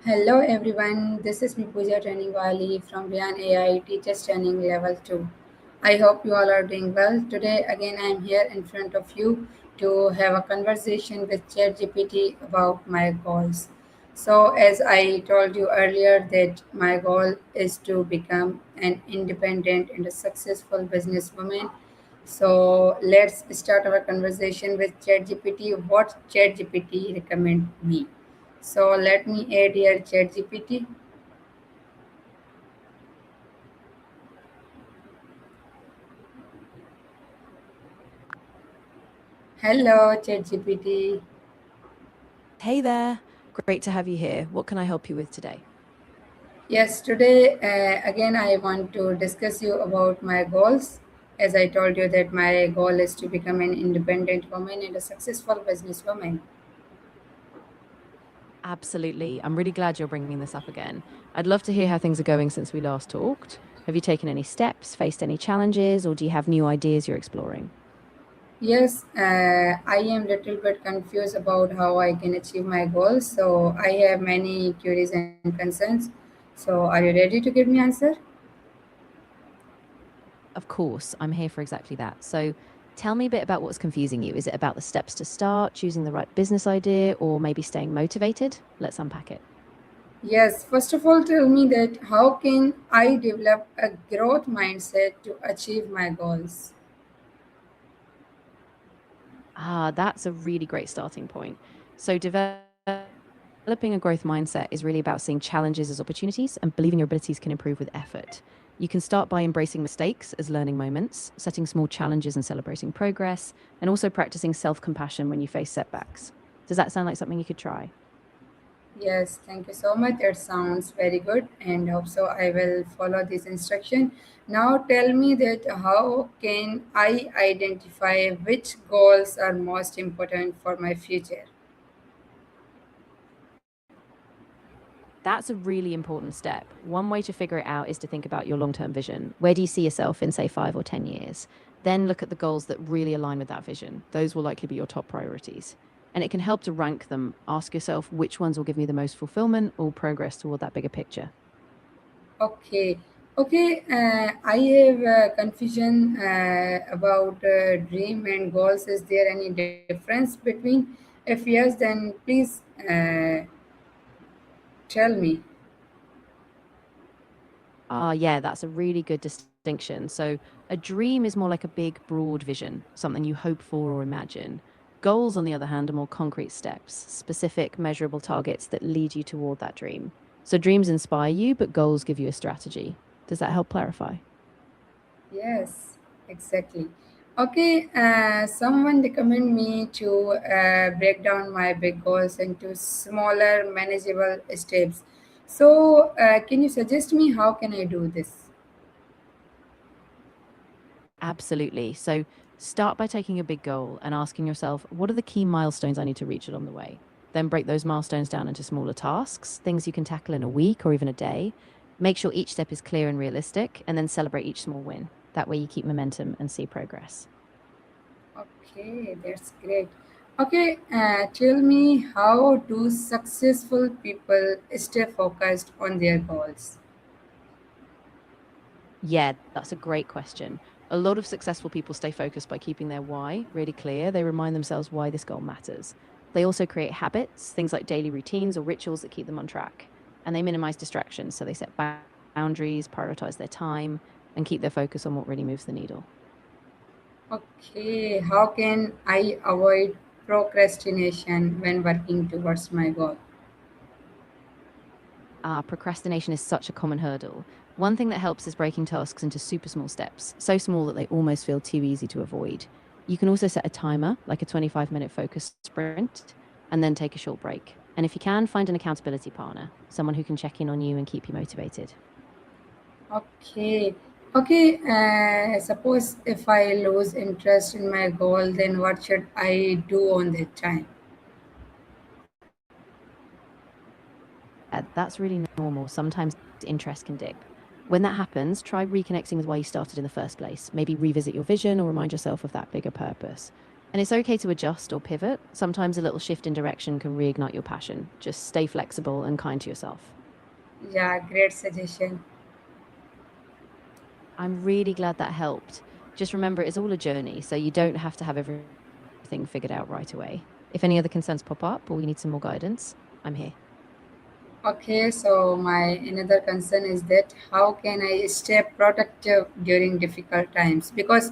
Hello everyone, this is Mipuja Training Wali from Rehan AI Teachers Training Level 2. I hope you all are doing well. Today again I am here in front of you to have a conversation with ChatGPT about my goals. So as I told you earlier that my goal is to become an independent and a successful businesswoman. So let's start our conversation with ChatGPT. What ChatGPT recommend me? So let me add here ChatGPT. Hello, ChatGPT. Hey there, great to have you here. What can I help you with today? Yes, today again I want to discuss you about my goals. As I told you that my goal is to become an independent woman and a successful businesswoman. Absolutely. I'm really glad you're bringing this up again. I'd love to hear how things are going since we last talked. Have you taken any steps, faced any challenges, or do you have new ideas you're exploring? Yes, I am little bit confused about how I can achieve my goals. So I have many queries and concerns. So are you ready to give me answer? Of course, I'm here for exactly that. So tell me a bit about what's confusing you. Is it about the steps to start, choosing the right business idea, or maybe staying motivated? Let's unpack it. Yes, first of all, tell me that how can I develop a growth mindset to achieve my goals? That's a really great starting point. So, developing a growth mindset is really about seeing challenges as opportunities and believing your abilities can improve with effort. You can start by embracing mistakes as learning moments, setting small challenges and celebrating progress, and also practicing self compassion when you face setbacks. Does that sound like something you could try? Yes, thank you so much. It sounds very good, and hope so. I will follow this instruction. Now, tell me that how can I identify which goals are most important for my future? That's a really important step. One way to figure it out is to think about your long term vision. Where do you see yourself in, say, 5 or 10 years? Then look at the goals that really align with that vision. Those will likely be your top priorities. And it can help to rank them. Ask yourself which ones will give me the most fulfillment or progress toward that bigger picture. Okay, okay. I have confusion about dream and goals. Is there any difference between? If yes, then please tell me. Yeah, that's a really good distinction. So, a dream is more like a big, broad vision, something you hope for or imagine. Goals, on the other hand, are more concrete steps, specific, measurable targets that lead you toward that dream. So, dreams inspire you, but goals give you a strategy. Does that help clarify? Yes, exactly. Okay, someone recommend me to break down my big goals into smaller, manageable steps. So, can you suggest me how can I do this? Absolutely. So, start by taking a big goal and asking yourself, what are the key milestones I need to reach along the way? Then break those milestones down into smaller tasks, things you can tackle in a week or even a day. Make sure each step is clear and realistic, and then celebrate each small win. That way, you keep momentum and see progress. Okay, that's great. Okay, tell me how do successful people stay focused on their goals? Yeah, that's a great question. A lot of successful people stay focused by keeping their why really clear. They remind themselves why this goal matters. They also create habits, things like daily routines or rituals that keep them on track. And they minimize distractions. So they set boundaries, prioritize their time, and keep their focus on what really moves the needle. Okay, how can I avoid procrastination when working towards my goal? Procrastination is such a common hurdle. One thing that helps is breaking tasks into super small steps, so small that they almost feel too easy to avoid. You can also set a timer, like a 25-minute focus sprint, and then take a short break. And if you can, find an accountability partner, someone who can check in on you and keep you motivated. Okay, okay. Suppose if I lose interest in my goal, then what should I do on that time? Yeah, that's really normal. Sometimes interest can dip. When that happens, try reconnecting with why you started in the first place. Maybe revisit your vision or remind yourself of that bigger purpose. And it's okay to adjust or pivot. Sometimes a little shift in direction can reignite your passion. Just stay flexible and kind to yourself. Yeah, great suggestion. I'm really glad that helped. Just remember, it's all a journey, so you don't have to have everything figured out right away. If any other concerns pop up or you need some more guidance, I'm here. Okay, so my another concern is that how can I stay productive during difficult times? Because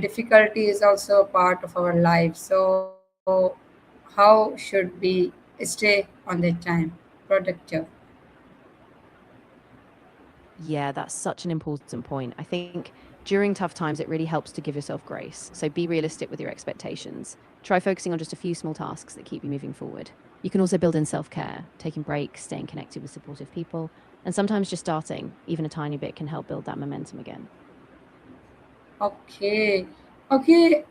difficulty is also a part of our life. So how should we stay on that time productive? Yeah, that's such an important point. I think during tough times, it really helps to give yourself grace. So be realistic with your expectations. Try focusing on just a few small tasks that keep you moving forward. You can also build in self care, taking breaks, staying connected with supportive people, and sometimes just starting, even a tiny bit, can help build that momentum again. Okay. Okay.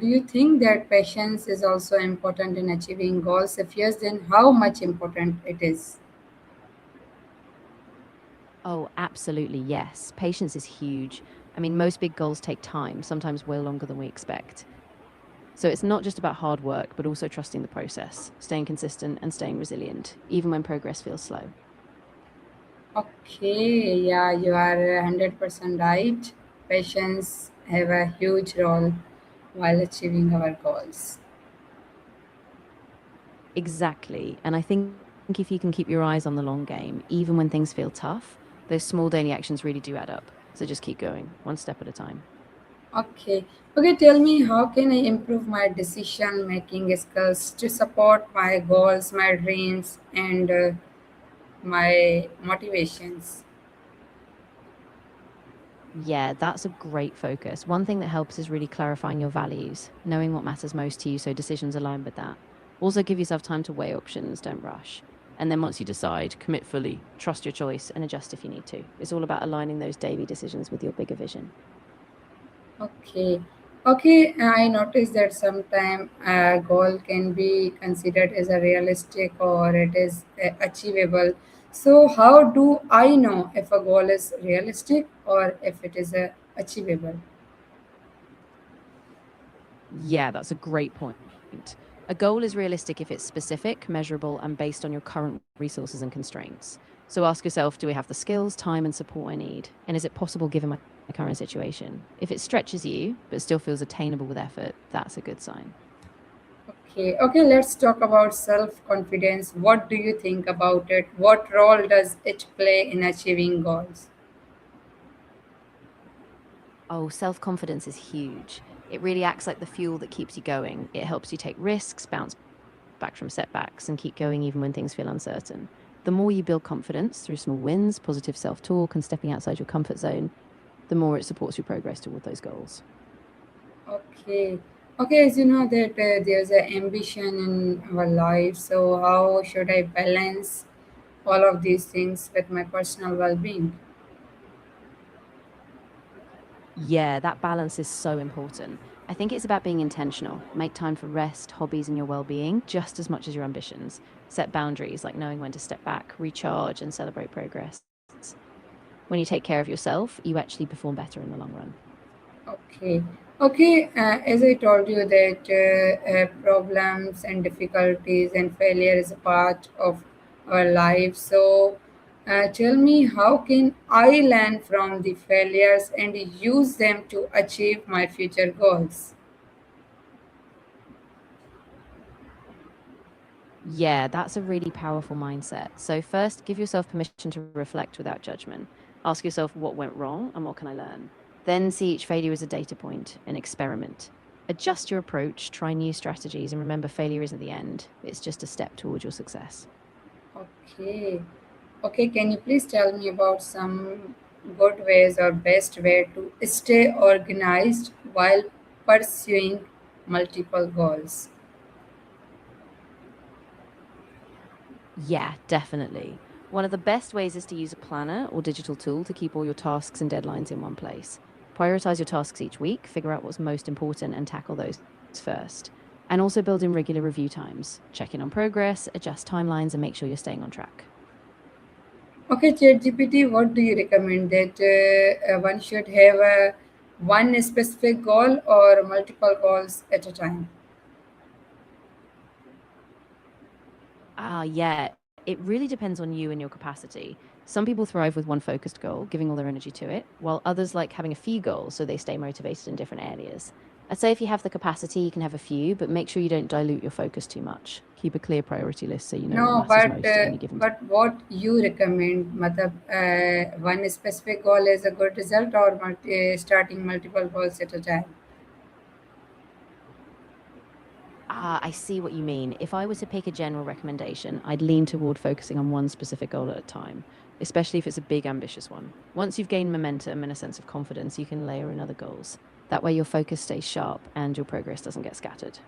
Do you think that patience is also important in achieving goals? If yes, then how much important it is? Oh, absolutely, yes. Patience is huge. I mean, most big goals take time, sometimes way longer than we expect. So it's not just about hard work, but also trusting the process, staying consistent and staying resilient, even when progress feels slow. Okay. Yeah, you are 100% right. Patience have a huge role while achieving our goals. Exactly. And I think if you can keep your eyes on the long game, even when things feel tough, those small daily actions really do add up. So just keep going, one step at a time. Okay. Okay. Tell me, how can I improve my decision making skills to support my goals, my dreams, and my motivations? Yeah, that's a great focus. One thing that helps is really clarifying your values, knowing what matters most to you so decisions align with that. Also, give yourself time to weigh options, don't rush. And then once you decide, commit fully, trust your choice, and adjust if you need to. It's all about aligning those daily decisions with your bigger vision. Okay. Okay, I noticed that sometimes a goal can be considered as a realistic or it is achievable. So, how do I know if a goal is realistic or if it is achievable? Yeah, that's a great point. A goal is realistic if it's specific, measurable, and based on your current resources and constraints. So ask yourself, do we have the skills, time, and support I need? And is it possible given my current situation? If it stretches you, but still feels attainable with effort, that's a good sign. Okay, okay, let's talk about self confidence. What do you think about it? What role does it play in achieving goals? Oh, self confidence is huge. It really acts like the fuel that keeps you going. It helps you take risks, bounce back from setbacks, and keep going even when things feel uncertain. The more you build confidence through small wins, positive self talk, and stepping outside your comfort zone, the more it supports your progress toward those goals. Okay. Okay, as you know that there's an ambition in our life, so how should I balance all of these things with my personal well-being? Yeah, that balance is so important. I think it's about being intentional. Make time for rest, hobbies, and your well being just as much as your ambitions. Set boundaries like knowing when to step back, recharge, and celebrate progress. When you take care of yourself, you actually perform better in the long run. Okay. Okay, as I told you that problems and difficulties and failure is a part of our life. So tell me, how can I learn from the failures and use them to achieve my future goals? Yeah, that's a really powerful mindset. So, first, give yourself permission to reflect without judgment. Ask yourself what went wrong and what can I learn. Then, see each failure as a data point, an experiment. Adjust your approach, try new strategies, and remember failure isn't the end, it's just a step towards your success. Okay. Okay, can you please tell me about some good ways or best way to stay organized while pursuing multiple goals? Yeah, definitely. One of the best ways is to use a planner or digital tool to keep all your tasks and deadlines in one place. Prioritize your tasks each week, figure out what's most important, and tackle those first. And also build in regular review times. Check in on progress, adjust timelines, and make sure you're staying on track. Okay, ChatGPT, what do you recommend that one should have? One specific goal or multiple goals at a time? Yeah, it really depends on you and your capacity. Some people thrive with one focused goal, giving all their energy to it, while others like having a few goals so they stay motivated in different areas. I'd say if you have the capacity, you can have a few, but make sure you don't dilute your focus too much. Keep a clear priority list so you know what No, matters most at any given time. but what you recommend? Matlab, one specific goal is a good result, or starting multiple goals at a time? I see what you mean. If I were to pick a general recommendation, I'd lean toward focusing on one specific goal at a time, especially if it's a big, ambitious one. Once you've gained momentum and a sense of confidence, you can layer in other goals. That way, your focus stays sharp and your progress doesn't get scattered.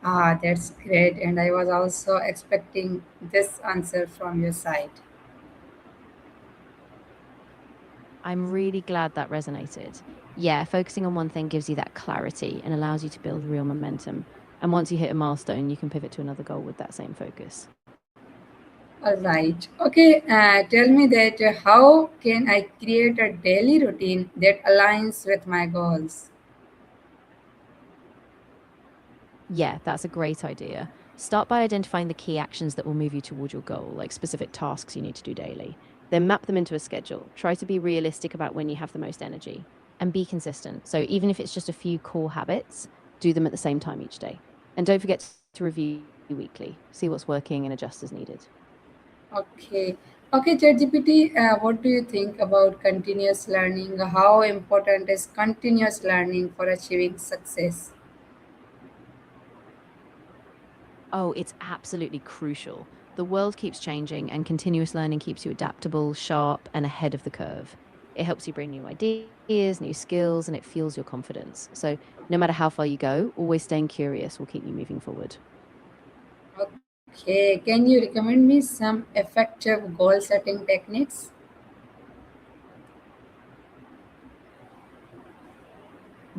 Ah, that's great. And I was also expecting this answer from your side. I'm really glad that resonated. Yeah, focusing on one thing gives you that clarity and allows you to build real momentum. And once you hit a milestone, you can pivot to another goal with that same focus. All right. Okay. Tell me that how can I create a daily routine that aligns with my goals? Yeah, that's a great idea. Start by identifying the key actions that will move you toward your goal, like specific tasks you need to do daily. Then map them into a schedule. Try to be realistic about when you have the most energy and be consistent. So even if it's just a few core habits, do them at the same time each day. And don't forget to review weekly, see what's working and adjust as needed. Okay. Okay, ChatGPT, what do you think about continuous learning? How important is continuous learning for achieving success? Oh, it's absolutely crucial. The world keeps changing, and continuous learning keeps you adaptable, sharp, and ahead of the curve. It helps you bring new ideas, new skills, and it fuels your confidence. So, no matter how far you go, always staying curious will keep you moving forward. Okay, can you recommend me some effective goal setting techniques?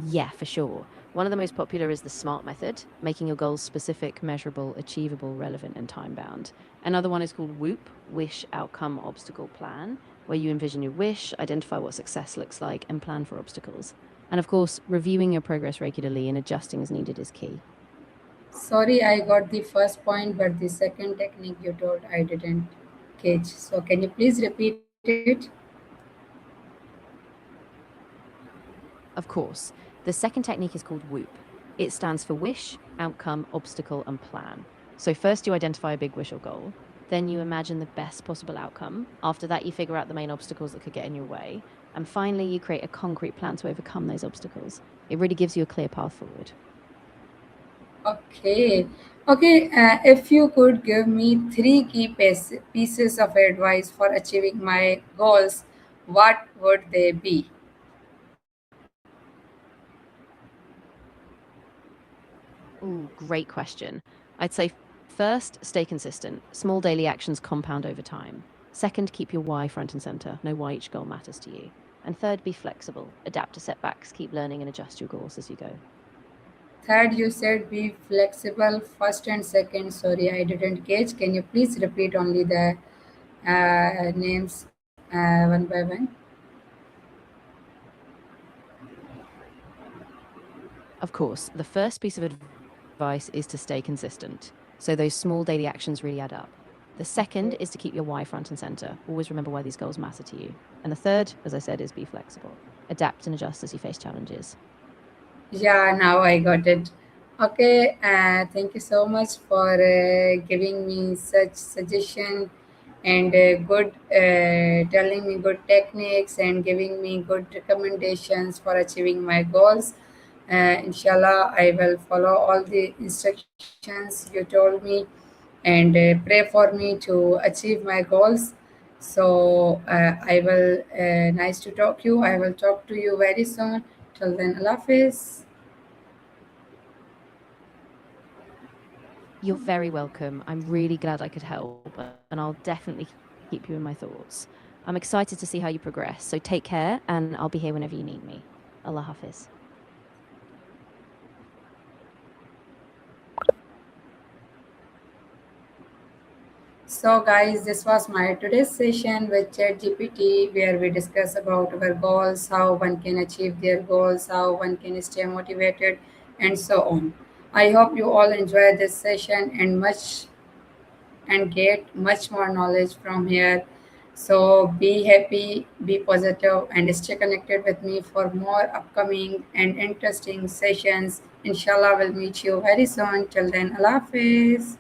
Yeah, for sure. One of the most popular is the SMART method, making your goals specific, measurable, achievable, relevant, and time bound. Another one is called WOOP, Wish, Outcome, Obstacle, Plan, where you envision your wish, identify what success looks like, and plan for obstacles. And of course, reviewing your progress regularly and adjusting as needed is key. Sorry, I got the first point, but the second technique you told I didn't catch. So, can you please repeat it? Of course, the second technique is called WOOP. It stands for wish, outcome, obstacle, and plan. So, first you identify a big wish or goal. Then you imagine the best possible outcome. After that, you figure out the main obstacles that could get in your way. And finally, you create a concrete plan to overcome those obstacles. It really gives you a clear path forward. Okay. Okay, if you could give me three key pieces of advice for achieving my goals, what would they be? Ooh, great question. I'd say first, stay consistent. Small daily actions compound over time. Second, keep your why front and center. Know why each goal matters to you. And third, be flexible. Adapt to setbacks, keep learning, and adjust your goals as you go. Third, you said be flexible. First and second, sorry, I didn't catch. Can you please repeat only the names one by one? Of course, the first piece of advice is to stay consistent. So those small daily actions really add up. The second Okay. is to keep your why front and center. Always remember why these goals matter to you. And the third, as I said, is be flexible. Adapt and adjust as you face challenges. Yeah, now I got it. Okay, thank you so much for giving me such suggestion and good telling me good techniques and giving me good recommendations for achieving my goals. Inshallah, I will follow all the instructions you told me and pray for me to achieve my goals. So I will nice to talk you. I will talk to you very soon. Till then, Allah Hafiz. You're very welcome. I'm really glad I could help, and I'll definitely keep you in my thoughts. I'm excited to see how you progress. So take care, and I'll be here whenever you need me. Allah Hafiz. So, guys, this was my today's session with ChatGPT, where we discuss about our goals, how one can achieve their goals, how one can stay motivated, and so on. I hope you all enjoy this session and get much more knowledge from here. So be happy, be positive, and stay connected with me for more upcoming and interesting sessions. Inshallah, we'll meet you very soon. Till then, Allah Hafiz.